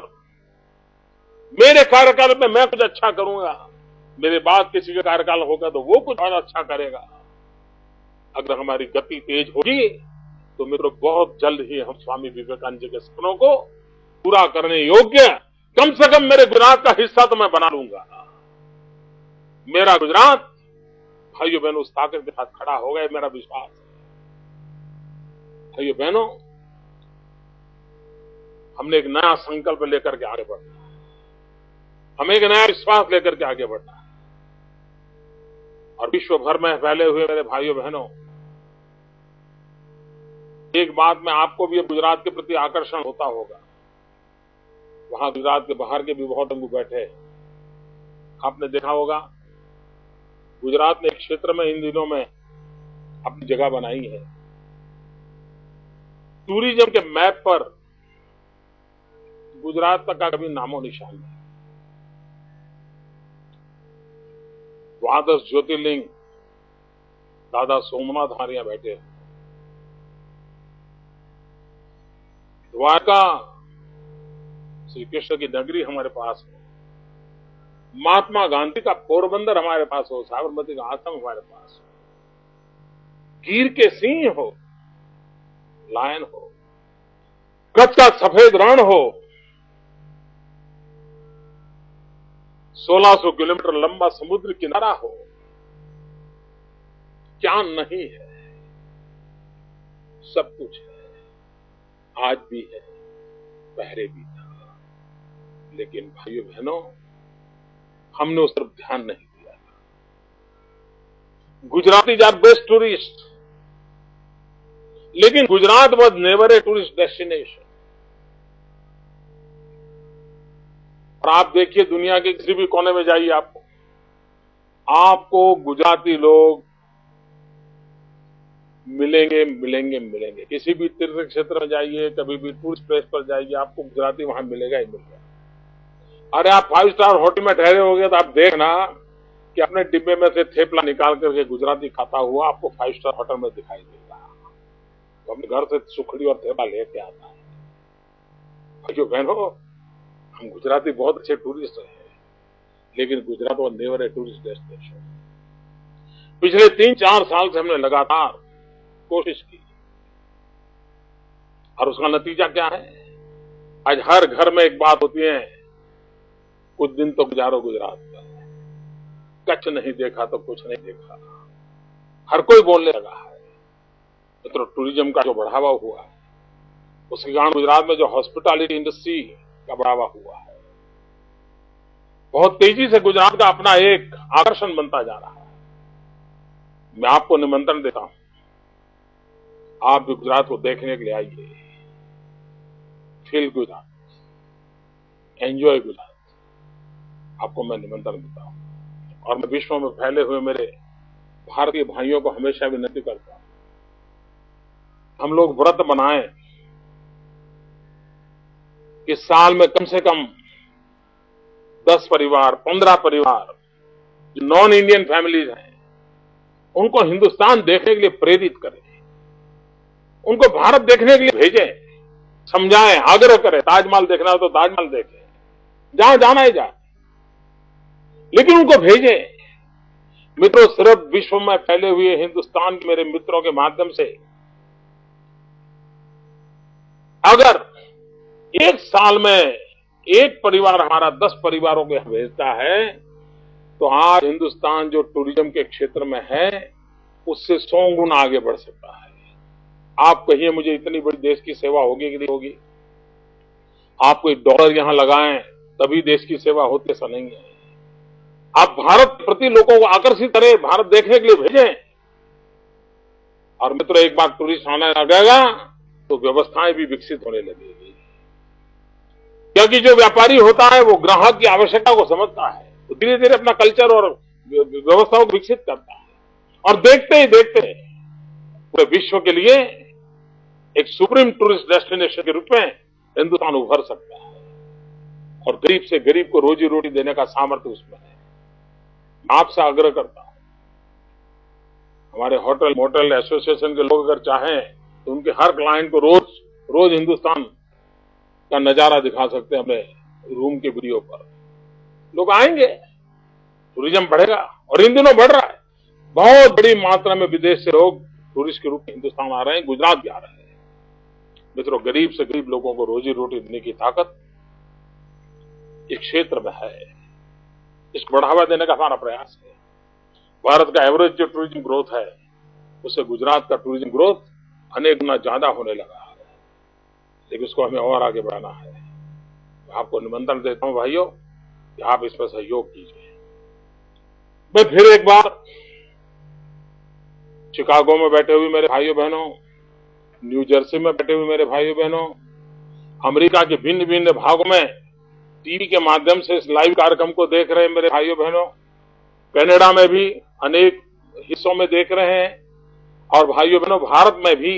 मेरे कार्यकाल में मैं कुछ अच्छा करूंगा, मेरे बाद किसी का कार्यकाल होगा तो वो कुछ और अच्छा करेगा। अगर हमारी गति तेज होगी तो मित्रों, बहुत जल्द ही हम स्वामी विवेकानंद जी के सपनों को पूरा करने योग्य कम से कम मेरे गुजरात का हिस्सा तो मैं बना लूंगा। मेरा गुजरात भाइयों बहनों उस ताकत के साथ खड़ा होगा, मेरा विश्वास है। भाइयों बहनों, हमने एक नया संकल्प लेकर के आगे बढ़ना है, हमें एक नया विश्वास लेकर के आगे बढ़ना है। और विश्व भर में फैले हुए मेरे भाइयों बहनों, एक बात में आपको भी गुजरात के प्रति आकर्षण होता होगा। वहां गुजरात के बाहर के भी बहुत लोग बैठे हैं। आपने देखा होगा, गुजरात ने एक क्षेत्र में इन दिनों में अपनी जगह बनाई है। टूरिज्म के मैप पर गुजरात का कभी नामो निशान नहीं। द्वादश ज्योतिर्लिंग दादा सोमनाथ हमारे यहां बैठे हैं। द्वारका श्री कृष्ण की नगरी हमारे पास हो, महात्मा गांधी का पोरबंदर हमारे पास हो, साबरमती का आश्रम हमारे पास हो, गिर के सिंह हो, लायन हो, कच्छ का सफेद रण हो, 1600 किलोमीटर लंबा समुद्र किनारा हो, क्या नहीं है। सब कुछ है, आज भी है, पहले भी था। लेकिन भाइयों बहनों, हमने उस तरफ ध्यान नहीं दिया। गुजरातीज आर बेस्ट टूरिस्ट, लेकिन Gujarat was never a tourist destination. और आप देखिए, दुनिया के किसी भी कोने में जाइए, आपको गुजराती लोग मिलेंगे मिलेंगे मिलेंगे। किसी भी तीर्थ क्षेत्र में जाइए, कभी भी टूरिस्ट प्लेस पर जाइए, आपको गुजराती वहां मिलेगा ही मिलेगा। अरे आप 5 स्टार होटल में ठहरे होगे तो आप देखना कि अपने डिब्बे में से थेपला निकाल करके गुजराती खाता हुआ आपको 5 स्टार होटल में दिखाई देगा। तो अपने घर से सुखड़ी और थेपला लेके आता है। भाइयों बहनों, हम गुजराती बहुत अच्छे टूरिस्ट हैं, लेकिन गुजरात वो नेवर ए टूरिस्ट डेस्टिनेशन। पिछले 3-4 साल से हमने लगातार कोशिश की और उसका नतीजा क्या है? आज हर घर में एक बात होती है, कुछ दिन तो गुजारो गुजरात में, कच्छ नहीं देखा तो कुछ नहीं देखा। हर कोई बोलने लगा है। तो टूरिज्म का जो बढ़ावा हुआ है, उसके कारण गुजरात में जो हॉस्पिटैलिटी इंडस्ट्री का बढ़ावा हुआ है, बहुत तेजी से गुजरात का अपना एक आकर्षण बनता जा रहा है। मैं आपको निमंत्रण देता हूं, आप भी गुजरात को देखने के लिए आइए। फील गुजरात, एंजॉय गुजरात, आपको मैं निमंत्रण देता हूं। और मैं विश्व में फैले हुए मेरे भारतीय भाइयों को हमेशा विनती करता हूं, हम लोग व्रत बनाएं कि साल में कम से कम 10 परिवार, 15 परिवार जो नॉन इंडियन फैमिलीज हैं, उनको हिंदुस्तान देखने के लिए प्रेरित करें, उनको भारत देखने के लिए भेजें, समझाएं, आग्रह करें। ताजमहल देखना हो तो ताजमहल देखें, जहां जाना है जाए, लेकिन उनको भेजें। मित्रों, सिर्फ विश्व में फैले हुए हिंदुस्तान के मेरे मित्रों के माध्यम से अगर एक साल में एक परिवार हमारा 10 परिवारों को यहां भेजता है, तो आज हिंदुस्तान जो टूरिज्म के क्षेत्र में है, उससे 100 गुना आगे बढ़ सकता है। आप कहिए मुझे, इतनी बड़ी देश की सेवा होगी कि नहीं होगी? आप कोई डॉलर यहां लगाएं तभी देश की सेवा होती, ऐसा नहीं है। आप भारत के प्रति लोगों को आकर्षित करें, भारत देखने के लिए भेजें। और मित्रों, एक बार टूरिस्ट आने लगेगा तो व्यवस्थाएं भी विकसित होने लगेगी, क्योंकि जो व्यापारी होता है वो ग्राहक की आवश्यकता को समझता है, तो धीरे धीरे अपना कल्चर और व्यवस्थाओं को विकसित करता है। और देखते ही देखते पूरे विश्व के लिए एक सुप्रीम टूरिस्ट डेस्टिनेशन के रूप में हिंदुस्तान उभर सकता है। और गरीब से गरीब को रोजी रोटी देने का सामर्थ्य उसमें है। मैं आपसे आग्रह करता हूं, हमारे होटल मोटल एसोसिएशन के लोग अगर चाहें तो उनके हर क्लाइंट को रोज हिंदुस्तान का नजारा दिखा सकते हैं अपने रूम के वीडियो पर। लोग आएंगे, टूरिज्म बढ़ेगा, और इन दिनों बढ़ रहा है। बहुत बड़ी मात्रा में विदेश से लोग टूरिस्ट के रूप में हिंदुस्तान आ रहे हैं, गुजरात भी आ रहे हैं। मित्रों, गरीब से गरीब लोगों को रोजी रोटी देने की ताकत इस क्षेत्र में है। इसको बढ़ावा देने का हमारा प्रयास है। भारत का एवरेज जो टूरिज्म ग्रोथ है, उससे गुजरात का टूरिज्म ग्रोथ अनेक गुना ज्यादा होने लगा है, लेकिन उसको हमें और आगे बढ़ाना है। आपको निमंत्रण देता हूं भाइयों कि आप इसमें सहयोग कीजिए। मैं फिर एक बार शिकागो में बैठे हुए मेरे भाइयों बहनों, न्यू जर्सी में बैठे हुए मेरे भाइयों बहनों, अमेरिका के भिन्न भिन्न भागों में टीवी के माध्यम से इस लाइव कार्यक्रम को देख रहे हैं मेरे भाइयों बहनों, कनाडा में भी अनेक हिस्सों में देख रहे हैं, और भाइयों बहनों भारत में भी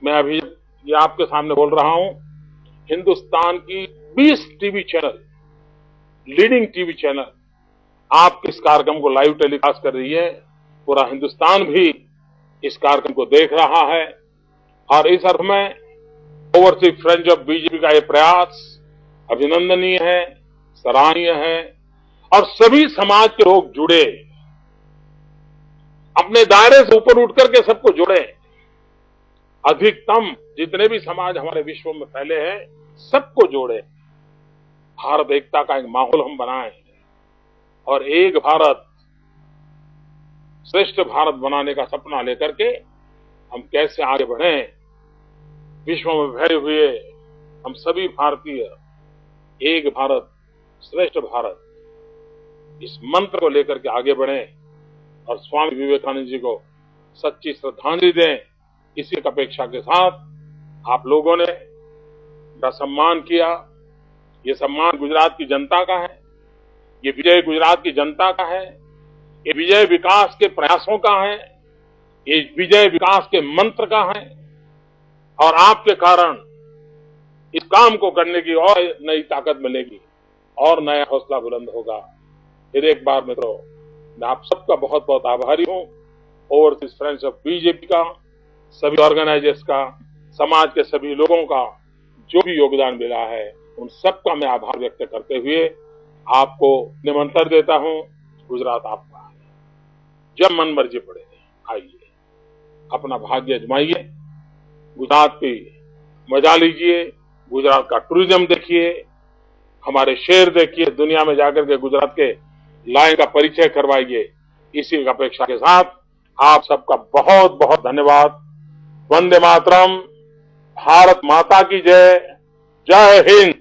मैं अभी ये आपके सामने बोल रहा हूं, हिंदुस्तान की 20 TV channel, leading TV channel आप इस कार्यक्रम को लाइव टेलीकास्ट कर रही है। पूरा हिंदुस्तान भी इस कार्यक्रम को देख रहा है, और इस अर्थ में ओवरसीज फ्रेंड्स ऑफ बीजेपी का ये प्रयास अभिनंदनीय है, सराहनीय है। और सभी समाज के लोग जुड़े, अपने दायरे से ऊपर उठ करके सबको जुड़े। अधिकतम जितने भी समाज हमारे विश्व में फैले हैं, सबको जोड़े। भारत एकता का एक माहौल हम बनाएं, और एक भारत श्रेष्ठ भारत बनाने का सपना लेकर के हम कैसे आगे बढ़ें। विश्व में फैले हुए हम सभी भारतीय एक भारत श्रेष्ठ भारत, इस मंत्र को लेकर के आगे बढ़ें और स्वामी विवेकानंद जी को सच्ची श्रद्धांजलि दें। इसी अपेक्षा के साथ आप लोगों ने मेरा सम्मान किया। ये सम्मान गुजरात की जनता का है, ये विजय गुजरात की जनता का है, ये विजय विकास के प्रयासों का है, ये विजय विकास के मंत्र का है और आपके कारण इस काम को करने की और नई ताकत मिलेगी और नया हौसला बुलंद होगा। फिर एक बार मित्रों, मैं आप सबका बहुत बहुत आभारी हूं, ओवरसीज फ्रेंड्स ऑफ बीजेपी का, सभी ऑर्गेनाइजर्स का, समाज के सभी लोगों का जो भी योगदान मिला है, उन सबका मैं आभार व्यक्त करते हुए आपको निमंत्रण देता हूं। गुजरात आपका है, जब मन मर्जी पड़े आइए, अपना भाग्य आजमाइए, गुजरात की मजा लीजिए, गुजरात का टूरिज्म देखिए, हमारे शहर देखिए, दुनिया में जाकर के गुजरात के लाइन का परिचय करवाइए। इसी अपेक्षा के साथ आप सबका बहुत बहुत धन्यवाद। वंदे मातरम, भारत माता की जय, जय हिंद।